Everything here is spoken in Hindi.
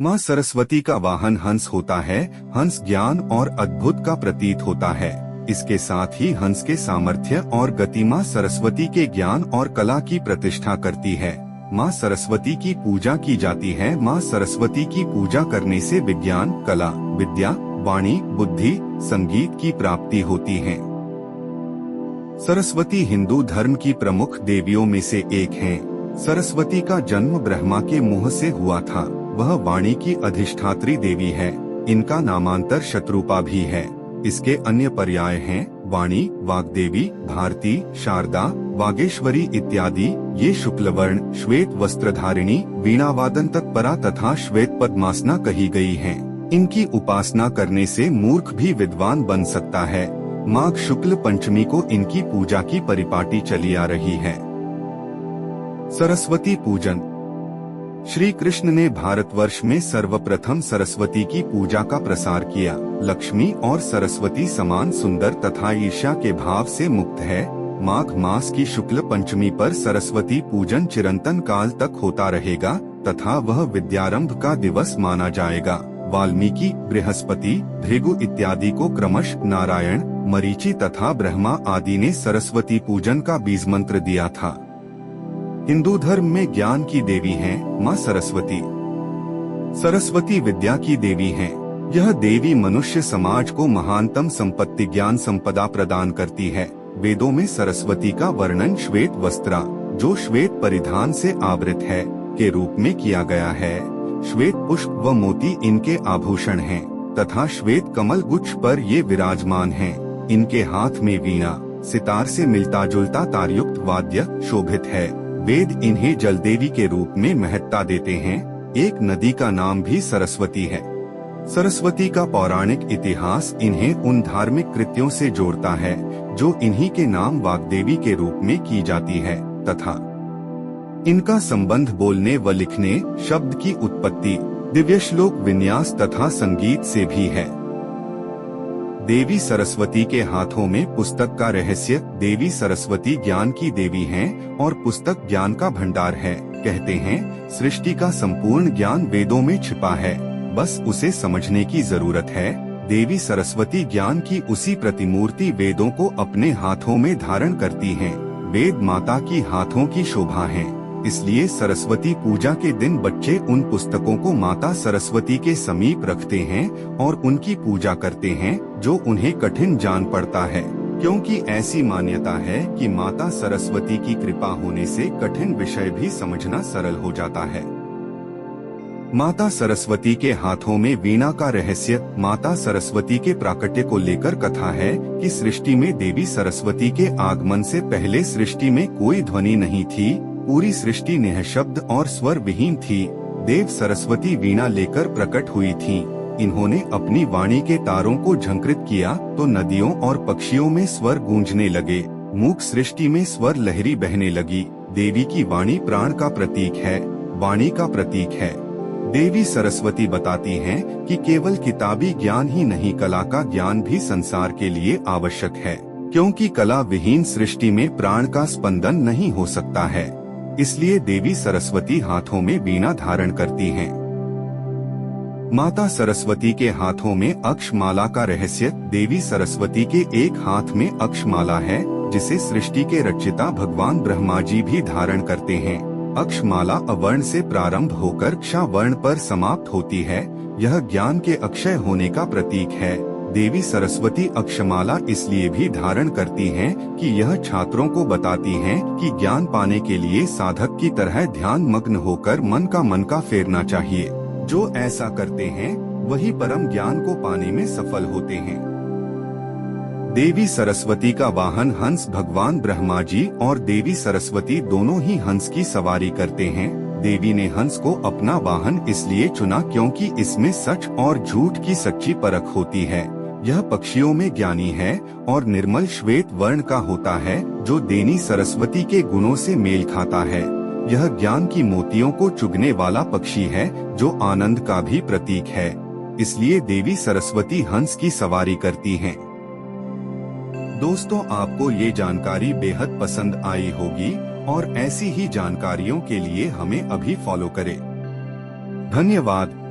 माँ सरस्वती का वाहन हंस होता है। हंस ज्ञान और अद्भुत का प्रतीक होता है। इसके साथ ही हंस के सामर्थ्य और गति माँ सरस्वती के ज्ञान और कला की प्रतिष्ठा करती है। माँ सरस्वती की पूजा की जाती है। माँ सरस्वती की पूजा करने से विज्ञान, कला, विद्या, वाणी, बुद्धि, संगीत की प्राप्ति होती है। सरस्वती हिंदू धर्म की प्रमुख देवियों में से एक हैं। सरस्वती का जन्म ब्रह्मा के मुंह से हुआ था। वह वाणी की अधिष्ठात्री देवी है। इनका नामांतर शत्रुपा भी है। इसके अन्य पर्याय हैं वाणी, वाग्देवी, भारती, शारदा, वागेश्वरी इत्यादि। ये शुक्ल वर्ण, श्वेत वस्त्रधारिणी, वीणावादन तत्परा तथा श्वेत पद्मासना कही गई हैं। इनकी उपासना करने से मूर्ख भी विद्वान बन सकता है। माघ शुक्ल पंचमी को इनकी पूजा की परिपाटी चली आ रही है। सरस्वती पूजन। श्री कृष्ण ने भारतवर्ष में सर्वप्रथम सरस्वती की पूजा का प्रसार किया। लक्ष्मी और सरस्वती समान सुंदर तथा ईर्ष्या के भाव से मुक्त है। माघ मास की शुक्ल पंचमी पर सरस्वती पूजन चिरंतन काल तक होता रहेगा तथा वह विद्यारंभ का दिवस माना जाएगा। वाल्मीकि, बृहस्पति, भृगु इत्यादि को क्रमश नारायण, मरीचि तथा ब्रह्मा आदि ने सरस्वती पूजन का बीज मंत्र दिया था। हिंदू धर्म में ज्ञान की देवी हैं माँ सरस्वती। सरस्वती विद्या की देवी हैं। यह देवी मनुष्य समाज को महानतम संपत्ति ज्ञान संपदा प्रदान करती है। वेदों में सरस्वती का वर्णन श्वेत वस्त्रा, जो श्वेत परिधान से आवृत है, के रूप में किया गया है। श्वेत पुष्प व मोती इनके आभूषण हैं तथा श्वेत कमल गुच्छ पर ये विराजमान हैं। इनके हाथ में वीणा, सितार से मिलता जुलता तारयुक्त वाद्य शोभित है। वेद इन्हें जलदेवी के रूप में महत्ता देते हैं। एक नदी का नाम भी सरस्वती है। सरस्वती का पौराणिक इतिहास इन्हें उन धार्मिक कृत्यों से जोड़ता है जो इन्हीं के नाम वाग्देवी के रूप में की जाती है तथा इनका संबंध बोलने व लिखने, शब्द की उत्पत्ति, दिव्य श्लोक विन्यास तथा संगीत से भी है। देवी सरस्वती के हाथों में पुस्तक का रहस्य। देवी सरस्वती ज्ञान की देवी हैं और पुस्तक ज्ञान का भंडार है। कहते हैं सृष्टि का संपूर्ण ज्ञान वेदों में छिपा है, बस उसे समझने की जरूरत है। देवी सरस्वती ज्ञान की उसी प्रतिमूर्ति वेदों को अपने हाथों में धारण करती हैं। वेद माता की हाथों की शोभा है। इसलिए सरस्वती पूजा के दिन बच्चे उन पुस्तकों को माता सरस्वती के समीप रखते हैं और उनकी पूजा करते हैं जो उन्हें कठिन जान पड़ता है, क्योंकि ऐसी मान्यता है कि माता सरस्वती की कृपा होने से कठिन विषय भी समझना सरल हो जाता है। माता सरस्वती के हाथों में वीणा का रहस्य। माता सरस्वती के प्राकट्य को लेकर कथा है कि सृष्टि में देवी सरस्वती के आगमन से पहले सृष्टि में कोई ध्वनि नहीं थी। पूरी सृष्टि निःशब्द और स्वर विहीन थी। देव सरस्वती वीणा लेकर प्रकट हुई थीं। इन्होंने अपनी वाणी के तारों को झंकृत किया तो नदियों और पक्षियों में स्वर गूंजने लगे। मूक सृष्टि में स्वर लहरी बहने लगी। देवी की वाणी प्राण का प्रतीक है, वाणी का प्रतीक है। देवी सरस्वती बताती हैं कि केवल किताबी ज्ञान ही नहीं, कला का ज्ञान भी संसार के लिए आवश्यक है, क्योंकि कला विहीन सृष्टि में प्राण का स्पंदन नहीं हो सकता है। इसलिए देवी सरस्वती हाथों में वीणा धारण करती हैं। माता सरस्वती के हाथों में अक्षमाला का रहस्य। देवी सरस्वती के एक हाथ में अक्षमाला है, जिसे सृष्टि के रचयिता भगवान ब्रह्मा जी भी धारण करते हैं। अक्षमाला अवर्ण से प्रारंभ होकर क्ष वर्ण पर समाप्त होती है। यह ज्ञान के अक्षय होने का प्रतीक है। देवी सरस्वती अक्षमाला इसलिए भी धारण करती हैं कि यह छात्रों को बताती हैं कि ज्ञान पाने के लिए साधक की तरह ध्यान मग्न होकर मन का फेरना चाहिए। जो ऐसा करते हैं वही परम ज्ञान को पाने में सफल होते हैं। देवी सरस्वती का वाहन हंस। भगवान ब्रह्मा जी और देवी सरस्वती दोनों ही हंस की सवारी करते हैं। देवी ने हंस को अपना वाहन इसलिए चुना क्योंकि इसमें सच और झूठ की सच्ची परख होती है। यह पक्षियों में ज्ञानी है और निर्मल श्वेत वर्ण का होता है, जो देवी सरस्वती के गुणों से मेल खाता है। यह ज्ञान की मोतियों को चुगने वाला पक्षी है, जो आनंद का भी प्रतीक है। इसलिए देवी सरस्वती हंस की सवारी करती हैं। दोस्तों, आपको ये जानकारी बेहद पसंद आई होगी और ऐसी ही जानकारियों के लिए हमें अभी फॉलो करें। धन्यवाद।